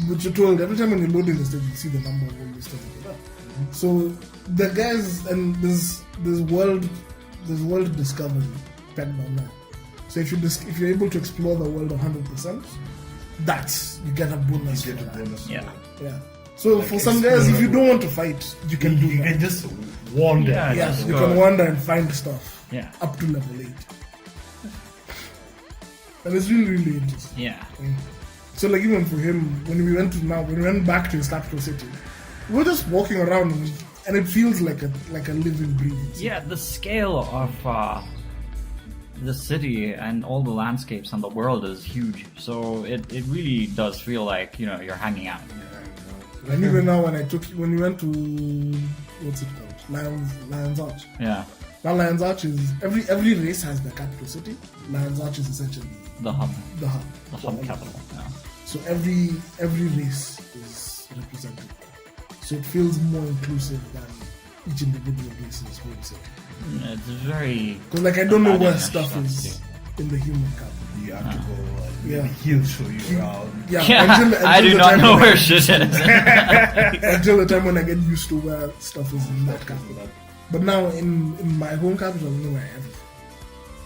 But you're told every time when you're loading the stage, you see the number of all the stuff you put up. So the guys, and there's world discovery depending on that. So if you're able to explore the world 100%, you get a bonus. You get for a that. bonus. Yeah. Yeah. So Like for some guys, if you explorable. don't want to fight, you can do You that. can just wander. Yeah, Yeah, just you go. can wander and find stuff. Yeah. Up to level 8. And it's really, really interesting. Yeah. So like even for him, when we went back to his capital city, we were just walking around and it feels like a living, breathing city. Yeah, the scale of the city and all the landscapes and the world is huge. So it really does feel like, you're hanging out. And even now when we went to what's it called? Lion's Arch. Yeah. Now Lion's Arch is every race has their capital city. Lion's Arch is essentially The hub. the hub. The hub capital. Yeah. So every race is represented. So it feels more inclusive than each individual race's home city. It's very. Because like I don't know where Imagine stuff that is in the human capital. You have to go and Yeah. he'll show you around. Yeah, Yeah, until I do the not time know when where shit is. until the time when I get used to where stuff is in that capital. But now in my home capital, I know where everything.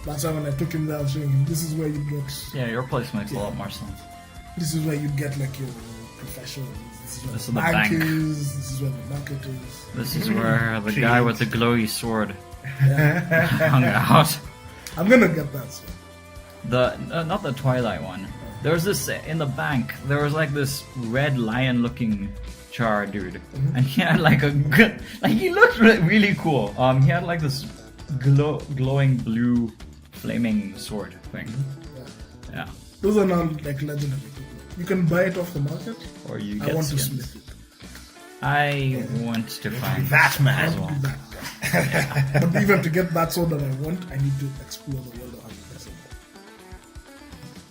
That's why when I took him there, I was showing him this is where you get. Yeah, your place makes a lot more sense. This is where you get like your professionals. This is where This the is the bank bank. is. This is where the market is. This is where the guy with the glowy sword Yeah. hung out. I'm gonna get that soon. The not the Twilight one. There was this in the bank. There was like this red lion-looking char dude, and he had like he looked really cool. He had like this glowing blue flaming sword thing. Yeah. Those are now like legendary. You can buy it off the market. Or you I get want to skins. split it. I want to find that man. as I well. want to do that. But even to get that sword that I want, I need to explore the world 100%.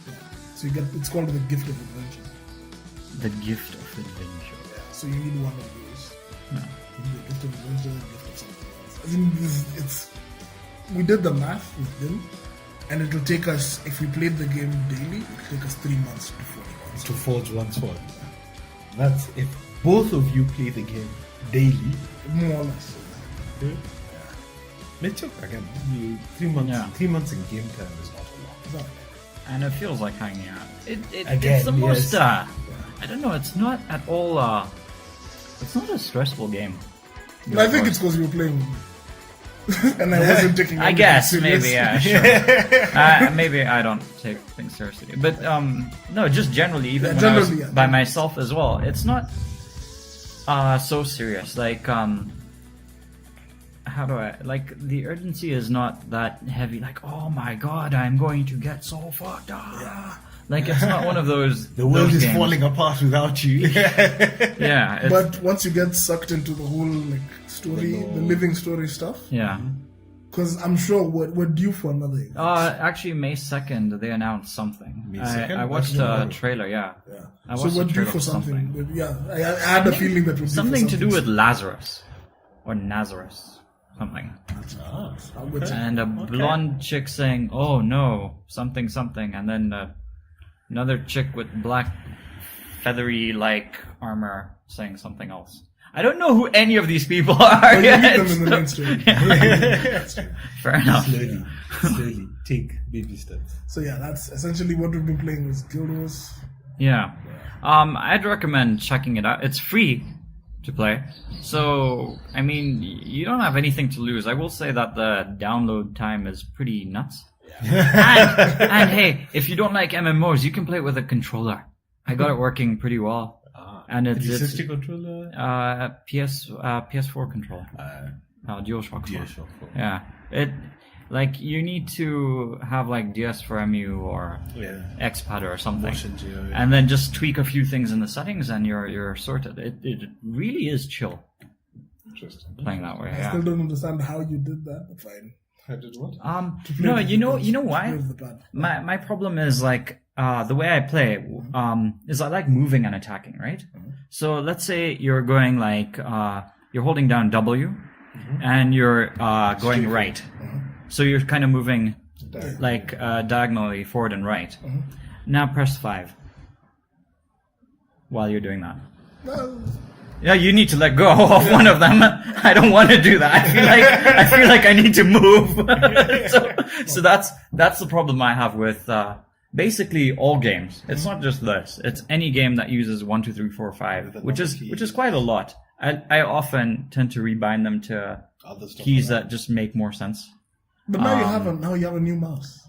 Yeah. So you get, it's called the Gift of Adventure. The gift of adventure. So you need one of those. No. You need the Gift of Adventure, the Gift of something else. I think it's. We did the math with them, and it will take us, if we played the game daily, it will take us 3 months to 40 months. To forge one sword. That's if both of you play the game daily. More or less. Let's check again. 3 months. Yeah. 3 months in game time is not a lot. Exactly. And it feels like hanging out. Again, it's the most. yes. I don't know. It's not at all. It's not a stressful game. But I think it's because you were playing with me. And I wasn't taking I anything guess serious. maybe yeah, sure. Maybe I don't take things seriously, but no, just generally, even Yeah, when I was generally, yeah. by myself as well, it's not so serious. Like how do I like the urgency is not that heavy. Like oh my god, I'm going to get so fucked up. Yeah. Like it's not one of those. The world those is games. falling apart without you. Yeah, it's, But once you get sucked into the whole like story, the living story stuff, yeah. because I'm sure we're due for another event. Actually, May 2nd, they announced something. May 2nd? I watched That's a trailer, yeah. Yeah. I So watched we're a due trailer for for something. But yeah, I had a feeling that we're due Something for to do with Lazarus. Or Nazarus. Something. Which, And a blonde chick saying, oh no, something, something. And then another chick with black, feathery like armor saying something else. I don't know who any of these people are. But you yet, meet them in the main so- story. Fair enough. Slowly. Take baby steps. So yeah, that's essentially what we've been playing with Guild Wars. Yeah. I'd recommend checking it out. It's free to play. So, I mean, you don't have anything to lose. I will say that the download time is pretty nuts. and hey, if you don't like MMOs, you can play it with a controller. I got it working pretty well. And it's 360 controller? PS4 controller. DualShock 4. DualShock 4. Yeah. Like you need to have like DS4MU or Xpad or something, Motion Geo, yeah. and then just tweak a few things in the settings, and you're sorted. It really is chill Interesting. playing that way. I Yeah. still don't understand how you did that, but fine. I did what? No, you know why? Play with the pad. My problem is like the way I play is I like moving and attacking, right? So let's say you're going like you're holding down W, and you're going right. So you're kind of moving like diagonally forward and right. Now press 5 while you're doing that. No, Yeah, you need to let go of one of them. I don't want to do that. I feel like I need to move. so that's the problem I have with basically all games. It's not just this. It's any game that uses 1, 2, 3, 4, 5, which is quite a lot. I often tend to rebind them to Other stuff keys like that just make more sense. but now you have a new mouse.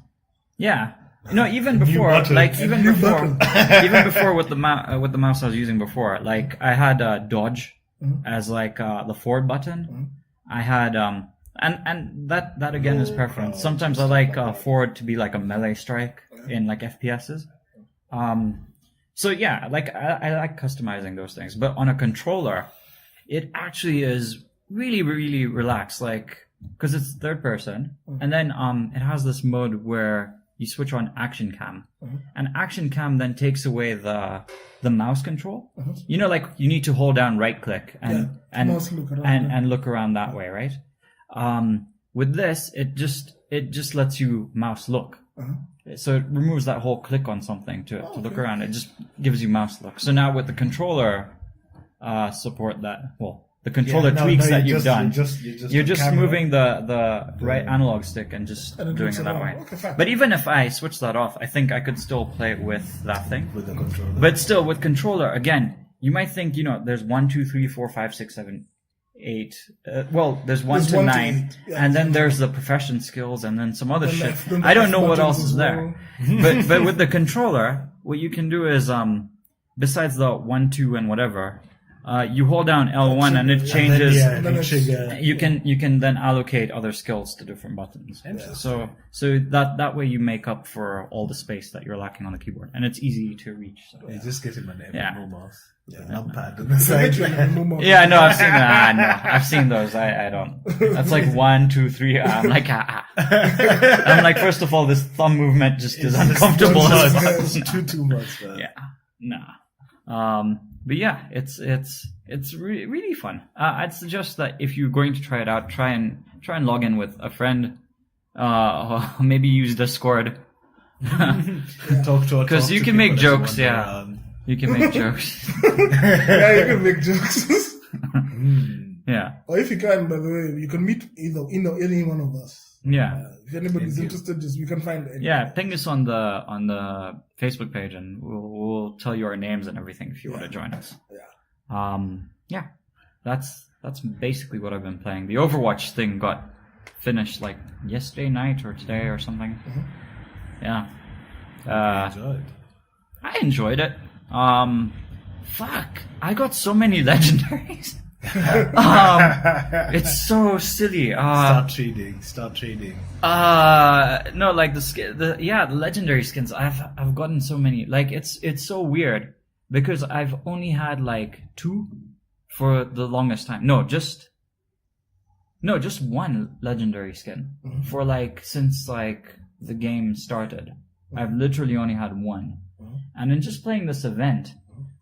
Yeah. No, even before, button. like even New before, button. even before with the mouse I was using before, like I had dodge as like the forward button. I had and that again is preference. Sometimes I like forward to be like a melee strike in like FPSs. So yeah, like I like customizing those things, but on a controller, it actually is really really relaxed, like because it's third person, and then it has this mode where you switch on action cam, and action cam then takes away the mouse control. You know, like you need to hold down right click and mouse look around, and look around that way, right? With this, it just lets you mouse look. So it removes that whole click on something to look around. It just gives you mouse look. So now with the controller support that, well, the controller tweaks that you've done. You're just moving the right analog stick and just And it doing looks it that around. way. Okay, fine. But even if I switch that off, I think I could still play it with that thing. with the controller. But still, with controller, again, you might think, there's 1, 2, 3, 4, 5, 6, 7, 8. Well, there's 1 There's to 1 to 9, 8, yeah. and then there's the profession skills, and then some other And shit. then the I don't F know what buttons else as is there. but with the controller, what you can do is besides the 1, 2, and whatever, you hold down L1 and it changes. And then it's- trigger. You can then allocate other skills to different buttons. So that way you make up for all the space that you're lacking on the keyboard, and it's easy to reach. So. You just get him an Yeah. mouse. With a numpad on the side. Yeah, no, I've seen that. No, I've seen those. I don't. That's like 1, 2, 3. I'm like, I'm like, first of all, this thumb movement just is uncomfortable. It's too much, man. Yeah, nah. But yeah, it's really fun. I'd suggest that if you're going to try it out, try and log in with a friend. Maybe use Discord. Talk Because you to can make people as jokes, you wander yeah. around. You can make jokes. Yeah, you can make jokes. Yeah, Or if you can, by the way, you can meet any one of us. yeah. If anybody's interested, just you can find any. Yeah, ping us on the Facebook page, and we'll tell you our names and everything if you want to join us. Yeah. Yeah, that's basically what I've been playing. The Overwatch thing got finished like yesterday night or today or something. Yeah. Enjoyed. I enjoyed it. Fuck, I got so many legendaries. It's so silly. Start trading. No, like the legendary skins. I've gotten so many. Like it's so weird because I've only had like 2 for the longest time. No, just 1 legendary skin for like since like the game started. I've literally only had 1, and in just playing this event,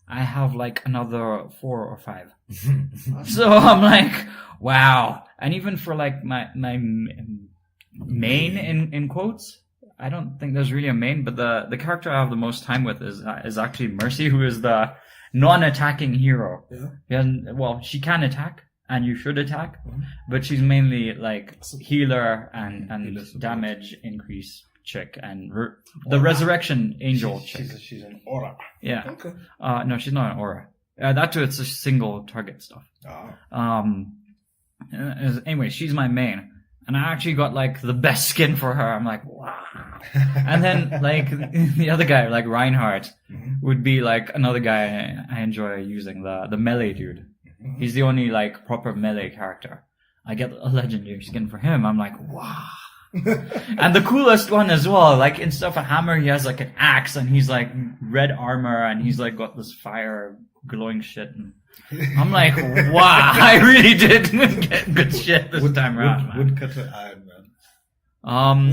I have like another 4 or 5. So I'm like, wow. And even for like my main in quotes, I don't think there's really a main, but the character I have the most time with is actually Mercy, who is the non-attacking hero. Yeah. She can attack, and you should attack, but she's mainly like healer and damage increase chick, and the resurrection angel chick. She's an aura. Yeah. Okay. No, she's not an aura. That too, it's a single target stuff. Anyway, she's my main. And I actually got like the best skin for her. I'm like, wow. And then like the other guy, like Reinhardt, would be like another guy I enjoy using, the melee dude. He's the only like proper melee character. I get a legendary skin for him. I'm like, wow. And the coolest one as well, like instead of a hammer, he has like an axe, and he's like red armor, and he's like got this fire glowing shit. And I'm like, wow, I really did get good shit this time around. Man. Woodcutter Iron Man.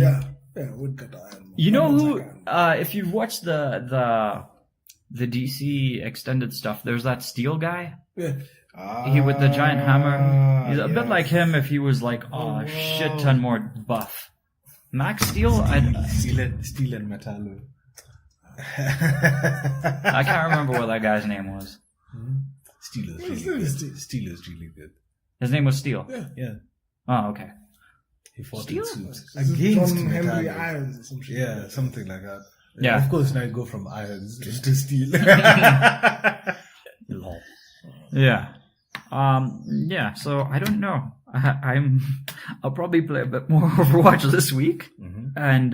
Yeah, woodcutter Iron Man. You know who? If you've watched the DC extended stuff, there's that Steel guy. Yeah. He with the giant hammer. He's a bit like him if he was like a shit ton more buff. Max Steel? Steel and Metallo. I can't remember what that guy's name was. Steel is really good. His name was Steel. Yeah. Oh, okay. He fought Steel? in suits. Is it Against John Henry Metallo. Irons or some shit. Yeah, something like that. Yeah. Of course, now you go from irons to steel. Lol. Yeah. Yeah, so I don't know. I'll probably play a bit more Overwatch this week, and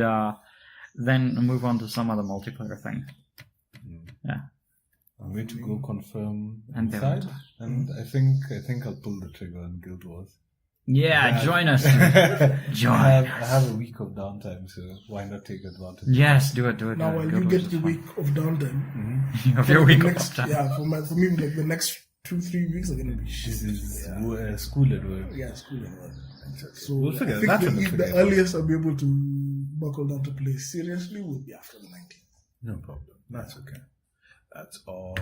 then move on to some other multiplayer thing. Yeah. I'm going to go confirm And inside, and I think I'll pull the trigger on Guild Wars. Yeah, join us. Join I us. have a week of downtime, so why not take advantage? Yes, do it. Now, while you get your week of downtime, You have your week of next, time. yeah, for me, like the next 2-3 weeks are gonna be shit. This is school at work. Yeah, school and work. So We'll figure I think that one. the earliest I'll be able to buckle down to play seriously will be after the 19th. No problem. That's okay. That's all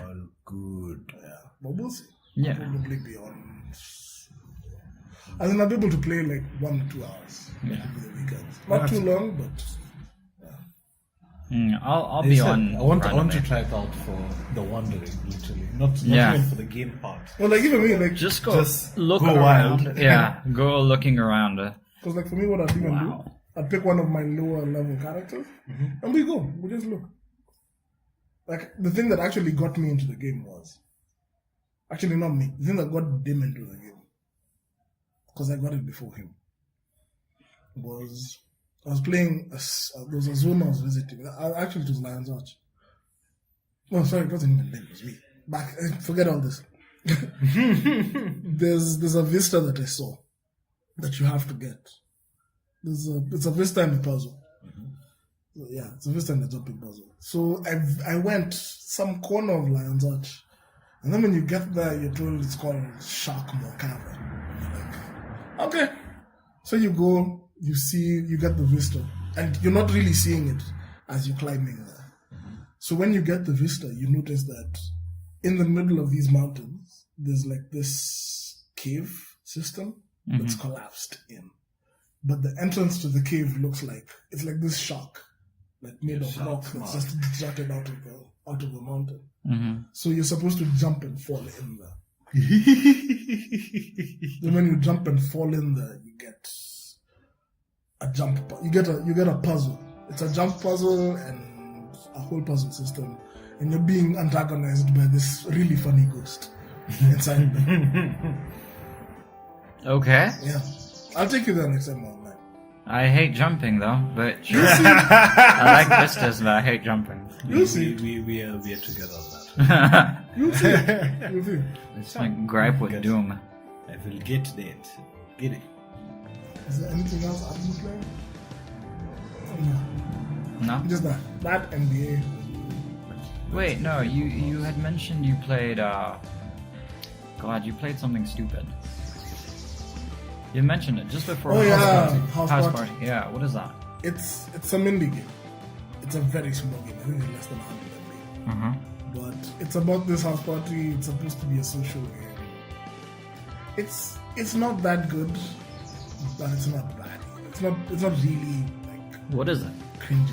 good. Yeah, but we'll see. Yeah. Probably beyond. I mean, I'll be able to play like 1 or 2 hours over the weekends. Not too long, but I'll be on. I want randomly. to try it out for the wandering, literally, not Yeah. even for the game part. well, like even me, like Just go Just look go around. wild. Yeah, go looking around. because like for me, what I'd even do, Wow. I'd pick one of my lower level characters, and we go. We just look. Like the thing that actually got me into the game was actually not me. The thing that got them into the game because I got it before him, was I was playing, there was a zone I was visiting. Actually, it was Lion's Arch. No, sorry, it wasn't even them, it was me. Forget all this. There's a vista that I saw that you have to get. It's a vista and a puzzle. So, yeah, it's a vista and a jumping puzzle. So I went some corner of Lion's Arch, and then when you get there, you're told it's called Sharkmore Cavern. You're like, okay. So you go, you get the vista, and you're not really seeing it as you're climbing there. So when you get the vista, you notice that in the middle of these mountains, there's like this cave system that's collapsed in. But the entrance to the cave looks like, it's like this shark, like made of rock that's just jutted out of the mountain. So you're supposed to jump and fall in there. Then when you jump and fall in there, you get a jump. You get a puzzle. It's a jump puzzle and a whole puzzle system, and you're being antagonized by this really funny ghost inside there. Okay. Yeah, I'll take you there next time online. I hate jumping though, but sure. I like vistas, but I hate jumping. You'll see. We are together on that. You'll see. You'll see. It's my gripe with Doom. I will get that. Get it. Is there anything else I've been playing? No. No? Just that. That NBA. Wait, no, you had mentioned you played, God, you played something stupid. You mentioned it just before. Oh, yeah, House House Party. Party. Yeah, what is that? It's some indie game. It's a very small game. I think it's less than 100 MB. But it's about this house party. It's supposed to be a social game. It's not that good, but it's not bad. It's not really like What is it? cringing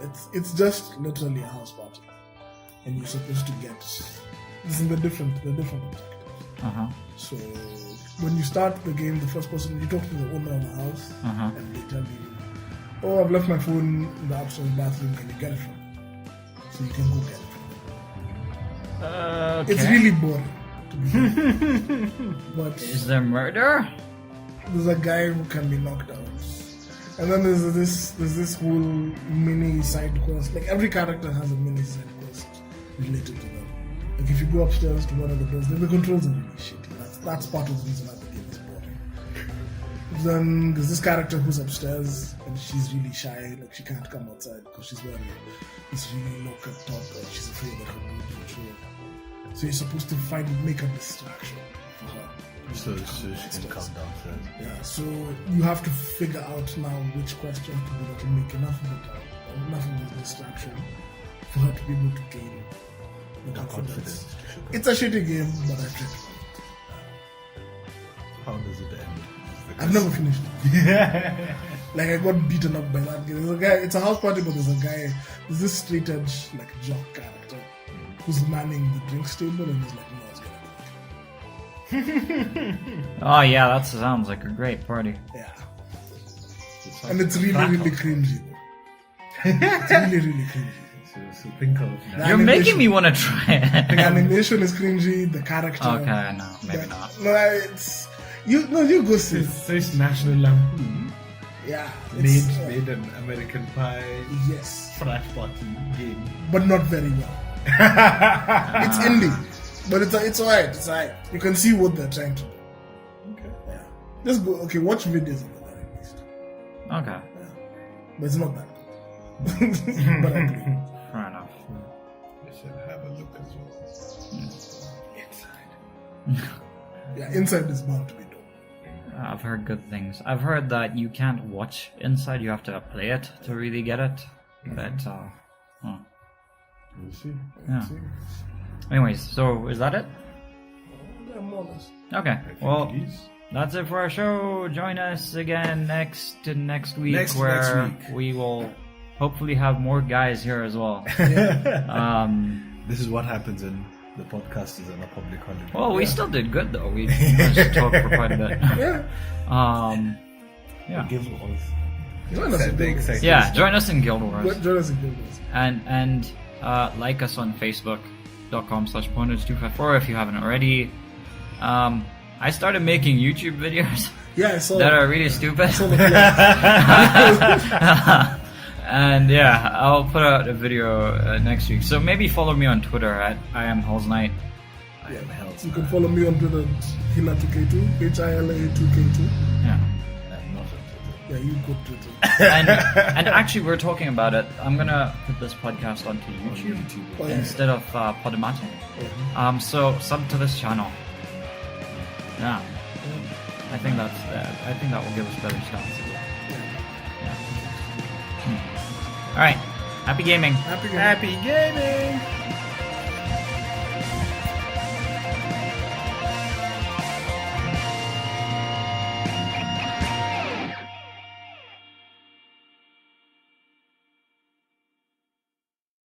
bad. It's just literally a house party, and you're supposed to get this is the different objectives. So when you start the game, the first person you talk to the owner of the house, and they tell you, "Oh, I've left my phone in the upstairs bathroom. Can you get it from me?" So you can go get it. Okay. It's really boring, to be honest. But Is there murder? there's a guy who can be knocked out, and then there's this whole mini side quest. Like every character has a mini side quest related to them. Like if you go upstairs to one of the doors, the controls are really shitty. That's part of the reason why the game is boring. Then there's this character who's upstairs and she's really shy. Like she can't come outside because she's wearing this really low cut top and she's afraid that her mood will show. So you're supposed to make a distraction for her. So she can come downstairs. Yeah, so you have to figure out now which question to do that will make enough of a distraction for her to be able to gain the confidence. It's a shitty game, but I tried. How does it end? I've never finished it. Like I got beaten up by that game. There's a guy. It's a house party, but there's this straight edge like jock character who's manning the drinks table, and he's like, "No, it's gonna work." Oh yeah, that sounds like a great party. Yeah, and it's really cringy. It's really cringy. So think of that. You're making me want to try it. The animation is cringy. The character. Okay, no, maybe not. No, it's you. No, you go see. It's National Lampoon. Yeah, Made an American Pie yes, frat party game. but not very well. It's indie, but it's alright. It's alright. You can see what they're trying to do. Okay. Yeah, just go. Okay, watch videos of it at least. Okay, Yeah. But it's not that good. But I agree. fair enough. You should have a look as well. Inside. Yeah, inside is bound to be dope. I've heard good things. I've heard that you can't watch inside; you have to play it to really get it. But We'll see. yeah. Anyways, so is that it? Yeah, more or less. Okay. I think Well, it is. that's it for our show. Join us again next week, Next where week. we will hopefully have more guys here as well. This is what happens when the podcast is on a public holiday. Well, we still did good though. We managed to talk for quite a bit. Yeah. Yeah. Guild Wars. Join us in Guild Wars. Yeah. Join us in Guild Wars Join us in Guild Wars. and like us on Facebook.com/pointers254 if you haven't already. I started making YouTube videos Yeah, I saw that are really stupid. I saw the vlogs. And yeah, I'll put out a video next week. So maybe follow me on Twitter at I am Hell's Knight. I am hell's You can follow me on Twitter at Hila2K2, HILA2K2. Yeah. I'm not on Twitter. Yeah, you go Twitter. And actually, we're talking about it. I'm gonna put this podcast onto YouTube, Oh, yeah. instead of Podomatic. So sub to this channel. Yeah, I think that will give us better stats. Yeah. All right, happy gaming. Happy game. Happy gaming!